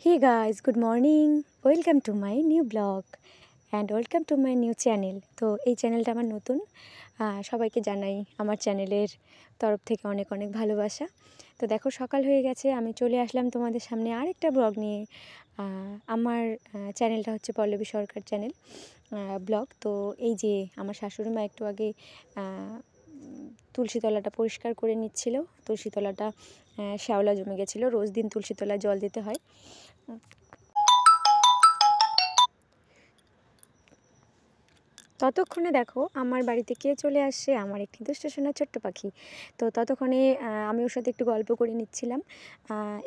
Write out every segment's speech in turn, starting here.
Hey guys, good morning. Welcome to my new blog and welcome to my new channel. তো এই চ্যানেলটা আমার নতুন, সবাইকে জানাই আমার চ্যানেলের তরফ থেকে অনেক অনেক ভালোবাসা। তো দেখো সকাল হয়ে গেছে, আমি চলে আসলাম তোমাদের সামনে আরেকটা ব্লগ নিয়ে। আমার চ্যানেলটা হচ্ছে পল্লবী সরকার চ্যানেল ব্লগ। তো এই যে আমার শাশুড়ি মা একটু আগে তুলসীতলাটা পরিষ্কার করে নিচ্ছিল। তুলসীতলাটা শ্যাওলা জমে গেছিলো, রোজ দিন তুলসীতলায় জল দিতে হয়। ততক্ষণে দেখো আমার বাড়িতে কে চলে আসছে, আমার একটি দুষ্ট সোনা ছোট্ট পাখি। তো ততক্ষণে আমি ওর সাথে একটু গল্প করে নিচ্ছিলাম।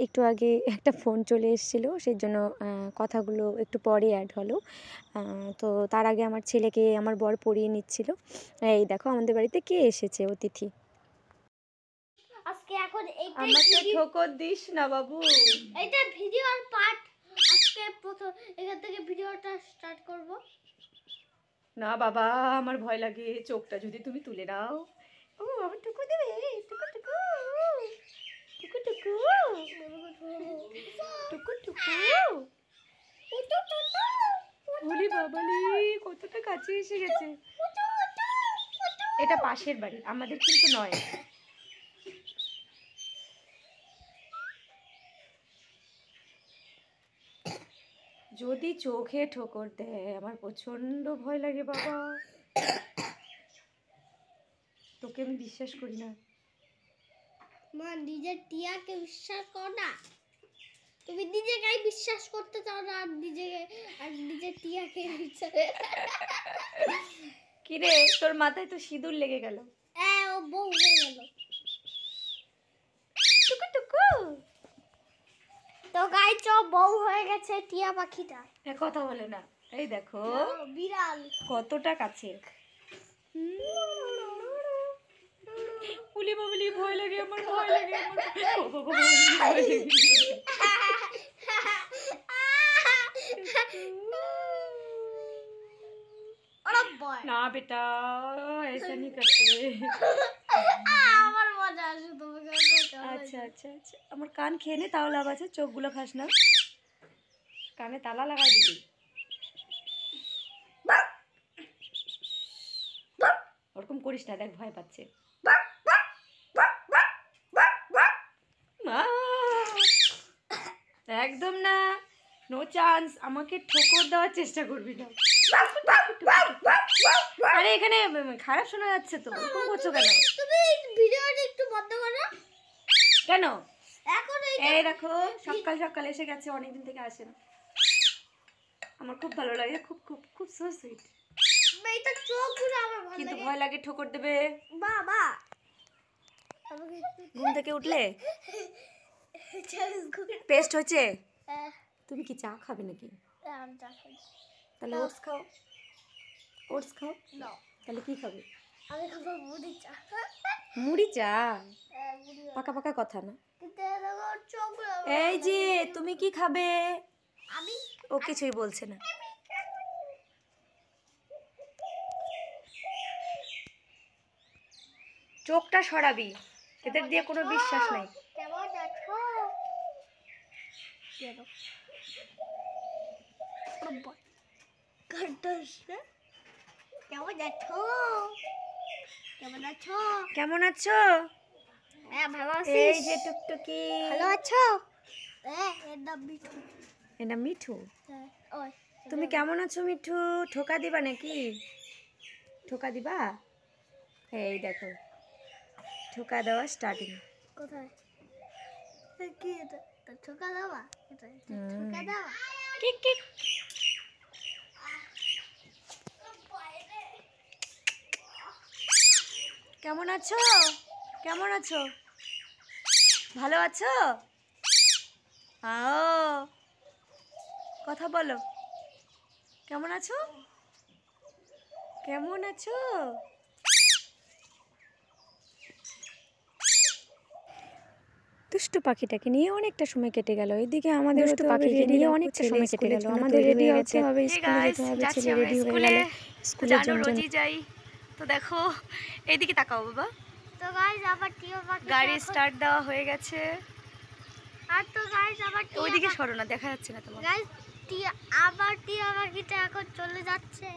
একটু আগে একটা ফোন চলে এসেছিলো, সেই জন্য কথাগুলো একটু পরে অ্যাড হলো। তো তার আগে আমার ছেলেকে আমার বর পড়িয়ে নিচ্ছিল। এই দেখো আমাদের বাড়িতে কে এসেছে, অতিথি। আজকে এখন আমাকে ঠোকর দিস না বাবু। এটা ভিডিওর পার্ট। আজকে প্রথম এখান থেকে ভিডিওটা স্টার্ট করব। না বাবা, আমার ভয় লাগে, চোখটা যদি তুমি তুলে নাও। ও আমার টুকু দেবে, টুকু টুকু টুকু টুকু টুকু টুকু। ওরে বাবালে, কতটা কাছে এসে গেছে। এটা পাশের বাড়ি, আমাদের কিন্তু নয়। যদি চোখে ঠোকর দেয় আমার প্রচন্ড ভয় লাগে বাবা। তোকে আমি বিশ্বাস করি না। মা, নিজের টিয়াকে বিশ্বাস কর না। তুমি নিজেকে বিশ্বাস করতে চাও না, আর নিজের টিয়াকে বিশ্বাস। কি রে, তোর মাথায় তো সিঁদুর লেগে গেল। ও বউ হয়ে গেল। টুকু টুকু। তো গাইস, ও বউ হয়ে গেছে টিয়া পাখিটা। কথা বলে না। এই দেখো বিড়াল কতটা কাছে। উলি বাবলি, ভয় লাগে আমার, ভয় লাগে আমার। না বেটা, ऐसा नहीं करते। আমার মজা আসে তোমাকে। আচ্ছা আচ্ছা আচ্ছা, আমার কান খেয়ে নে, তাও লাভ আছে। চোখগুলো খাস না, কানে তালা লাগাই দিবি। ওরকম করিস না, দেখ ভয় পাচ্ছে। একদম না, নো চান্স। আমাকে ঠোকর দেওয়ার চেষ্টা করবি না। আরে এখানে খারাপ শোনা যাচ্ছে তো, ওরকম করছো কেন? তুমি ভিডিওটা একটু বন্ধ করো। কেন? এখন এই দেখো সকাল সকাল এসে গেছে, অনেকদিন থেকে আসে না। আমার খুব ভালো লাগে, খুব খুব খুব সো সুইট। এইটা চোখগুলো আমার ভালো লাগে, কিন্তু ভয় লাগে ঠোকর দেবে। বাবা ঘুম থেকে উঠলে পেস্ট হয়েছে। তুমি কি চা খাবে নাকি? তাহলে ওটস খাও, ওটস খাও। তাহলে কি খাবে? আমি খাবো মুড়ি চা। মুড়ি চা? পাকা পাকা কথা না। এই যে তুমি কি খাবে? আমি ও কিছুই বলছে না। চোখটা সরাবি, এদের দিয়ে কোনো বিশ্বাস নাই। কেমন আছো? কেমন আছো? কেমন আছো? কেমন আছো? হ্যাঁ, ভালো আছি। এই যে টুকটুকি, ভালো আছো? এর নাম মিঠু। এটা মিঠু। ওই তুমি কেমন আছো মিঠু? ঠোকা দিবা নাকি? ঠোকা দিবা? এই দেখো ঠোকা দেওয়া স্টার্টিং। কোথায়? কি এটা? ঠোকা দেওয়া? কোথায়? ঠোকা দেওয়া? Kick kick. কেমন আছো? কেমন আছো? ভালো আছো? আও কথা বলো। কেমন আছো? কেমন আছো? দুষ্টু পাখিটাকে নিয়ে অনেকটা সময় কেটে গেল। এদিকে আমাদের দুষ্টু পাখিকে নিয়ে অনেকটা সময় কেটে গেল। আমাদের রেডি হতে হবে, স্কুলে যেতে হবে। ছেলে রেডি হয়ে গেল স্কুলের জন্য। রোজই যাই। তো দেখো এইদিকে তাকাও বাবা। তো গাইস, আবার টিয়া পাখি গাড়ি স্টার্ট দেওয়া হয়ে গেছে। আর তো গাইস আবার ওইদিকে সরো না, দেখা যাচ্ছে না তোমার। গাইস আবার টিয়া পাখিটা এখন চলে যাচ্ছে।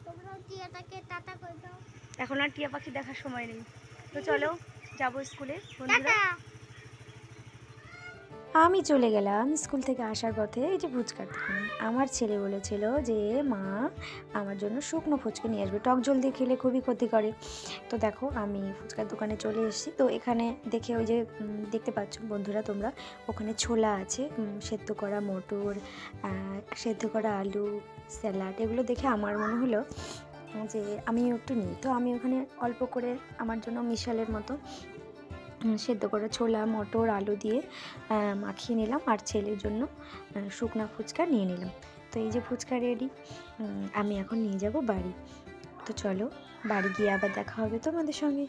তোমরাও টিয়াটাকে টাটা করে দাও। এখন আর টিয়া পাখি দেখার সময় নেই। তো চলো যাবো স্কুলে বন্ধুরা। টাটা। আমি চলে গেলাম স্কুল থেকে আসার পথে এই যে ফুচকার দোকানে। আমার ছেলে বলেছিল যে মা আমার জন্য শুকনো ফুচকা নিয়ে আসবে, টক জল দিয়ে খেলে খুবই ক্ষতি করে। তো দেখো আমি ফুচকার দোকানে চলে এসেছি। তো এখানে দেখে ওই যে দেখতে পাচ্ছ বন্ধুরা তোমরা, ওখানে ছোলা আছে, সেদ্ধ করা মটর, সেদ্ধ করা আলু, স্যালাড, এগুলো দেখে আমার মনে হলো যে আমিও একটু নিই। তো আমি ওখানে অল্প করে আমার জন্য মিশালের মতো সেদ্ধ করা ছোলা মটর আলু দিয়ে মাখিয়ে নিলাম, আর ছেলের জন্য শুকনো ফুচকা নিয়ে নিলাম। তো এই যে ফুচকা রেডি, আমি এখন নিয়ে যাব বাড়ি। তো চলো বাড়ি গিয়ে আবার দেখা হবে তোমাদের সঙ্গে।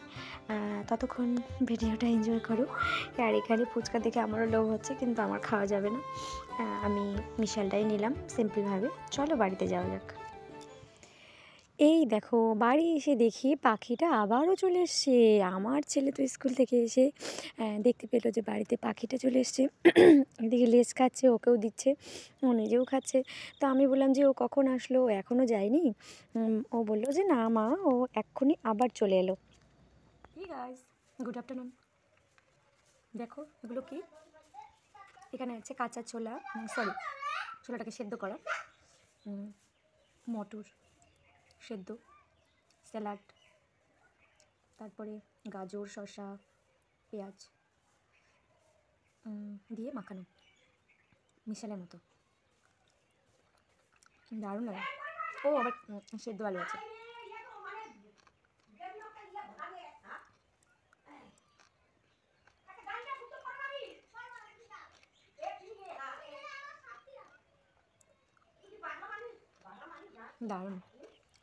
ততক্ষণ ভিডিওটা এনজয় করো। আর এখানে ফুচকা দেখে আমারও লোভ হচ্ছে, কিন্তু আমার খাওয়া যাবে না। আমি মিশালটাই নিলাম সিম্পলভাবে। চলো বাড়িতে যাওয়া যাক। এই দেখো বাড়ি এসে দেখি পাখিটা আবারও চলে এসছে। আমার ছেলে তো স্কুল থেকে এসে দেখতে পেলো যে বাড়িতে পাখিটা চলে এসছে। এদিকে লেজ খাচ্ছে, ওকেও দিচ্ছে, ও নিজেও খাচ্ছে। তো আমি বললাম যে ও কখন আসলো, ও এখনও যায়নি। ও বললো যে না মা, ও এক্ষুনি আবার চলে এলো। Hey guys, good afternoon. দেখো এগুলো কি, এখানে আছে কাঁচা ছোলা, সরি ছোলাটাকে সেদ্ধ করা, মটর সেদ্ধ, স্যালাড, তারপরে গাজর শসা পেঁয়াজ দিয়ে মাখানো মিশালের মতো, দারুণ লাগে। ও আবার সেদ্ধ আলু আছে। দারুণ,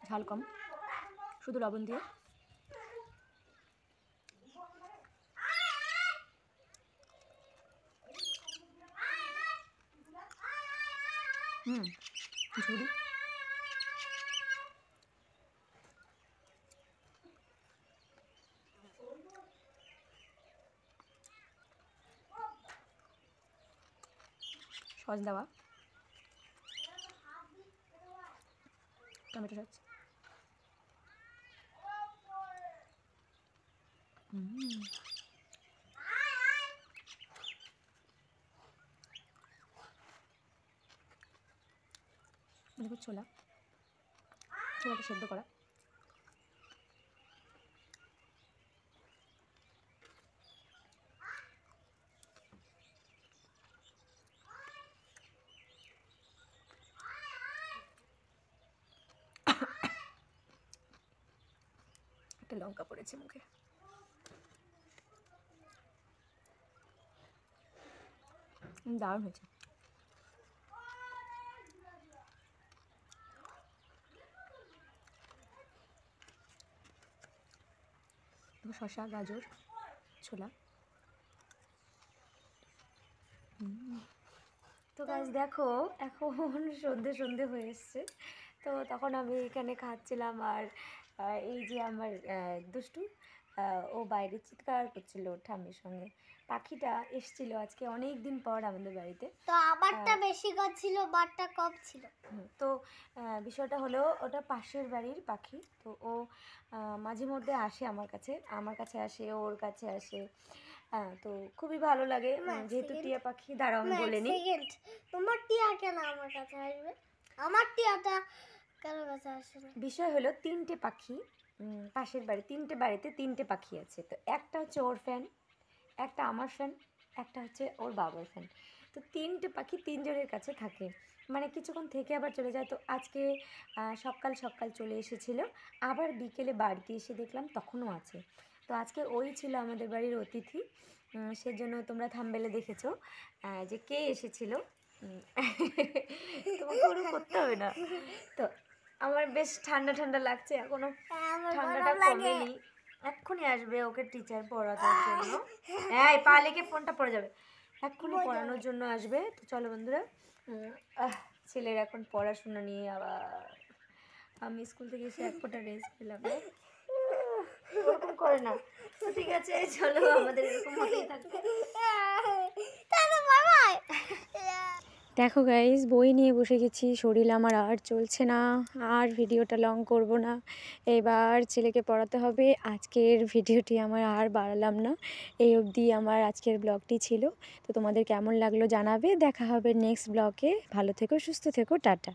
ঝাল কম, শুধু লবণ দিয়ে। ঝুড়ি সস দেওয়া, টমেটো সস, দেখো ছোলাটা সেদ্ধ করা। একটা লঙ্কা পড়েছে মুখে। দারুণ হয়েছে। শসা গাজর ছোলা। তো গাছ দেখো এখন সন্ধে হয়ে এসছে। তো তখন আমি এখানে খাচ্ছিলাম, আর এই যে আমার দুষ্টু, ও বাইরে চিৎকার করছিল ওর ঠাম্মির সঙ্গে। পাখিটা এসছিল আজকে অনেক দিন পর আমাদের বাড়িতে। তো আমারটা বেশি ছিল, বারটা কম ছিল। তো বিষয়টা হলো ওটা পাশের বাড়ির পাখি। তো ও মাঝে মধ্যে আসে আমার কাছে আসে, ওর কাছে আসে। তো খুবই ভালো লাগে, যেহেতু টিয়া পাখি। দাঁড়াও আমি বলে নিই। তোমার টিয়া কেন আমার কাছে আসবে? আমার টিয়াটা কেন কাছে আসে না? বিষয় হলো তিনটে পাখি, পাশের বাড়ি তিনটে বাড়িতে তিনটে পাখি আছে। তো একটা হচ্ছে ওর ফ্যান, একটা আমার ফ্যান, একটা হচ্ছে ওর বাবার ফ্যান। তো তিনটে পাখি তিনজনের কাছে থাকে, মানে কিছুক্ষণ থেকে আবার চলে যায়। তো আজকে সকাল চলে এসেছিলো, আবার বিকেলে বাড়িতে এসে দেখলাম তখনও আছে। তো আজকে ওই ছিল আমাদের বাড়ির অতিথি। সেজন্য তোমরা থাম্বনেলে দেখেছো যে কে এসেছিল। তোমাকে ওরকম করতে হবে না। তো আমার বেশ ঠান্ডা লাগছে, এখনো ঠান্ডাটা কমেনি। এক্ষুনি আসবে ওকে টিচার পড়ানোর জন্য। এই পা লেগে ফোনটা পড়ে যাবে। এক্ষুনি পড়ানোর জন্য আসবে। তো চলো বন্ধুরা, ছেলের এখন পড়াশোনা নিয়ে আবার আমি স্কুল থেকে এসে এক ফোঁটা রেস্ট পেলাম না। ওরকম করে না। তো ঠিক আছে চলো, আমাদের এরকম হতেই থাকবে। বাবা দেখো গাইস, বই নিয়ে বসে গেছি, শরীর আমার আর চলছে না, আর ভিডিওটা লং করব না, এবার ছেলেকে পড়াতে হবে। আজকের ভিডিওটি আমার আর বাড়ালাম না, এই অবধি আমার আজকের ব্লগটি ছিল। তো তোমাদের কেমন লাগলো জানাবে। দেখা হবে নেক্সট ব্লগে। ভালো থেকো, সুস্থ থেকো, টাটা।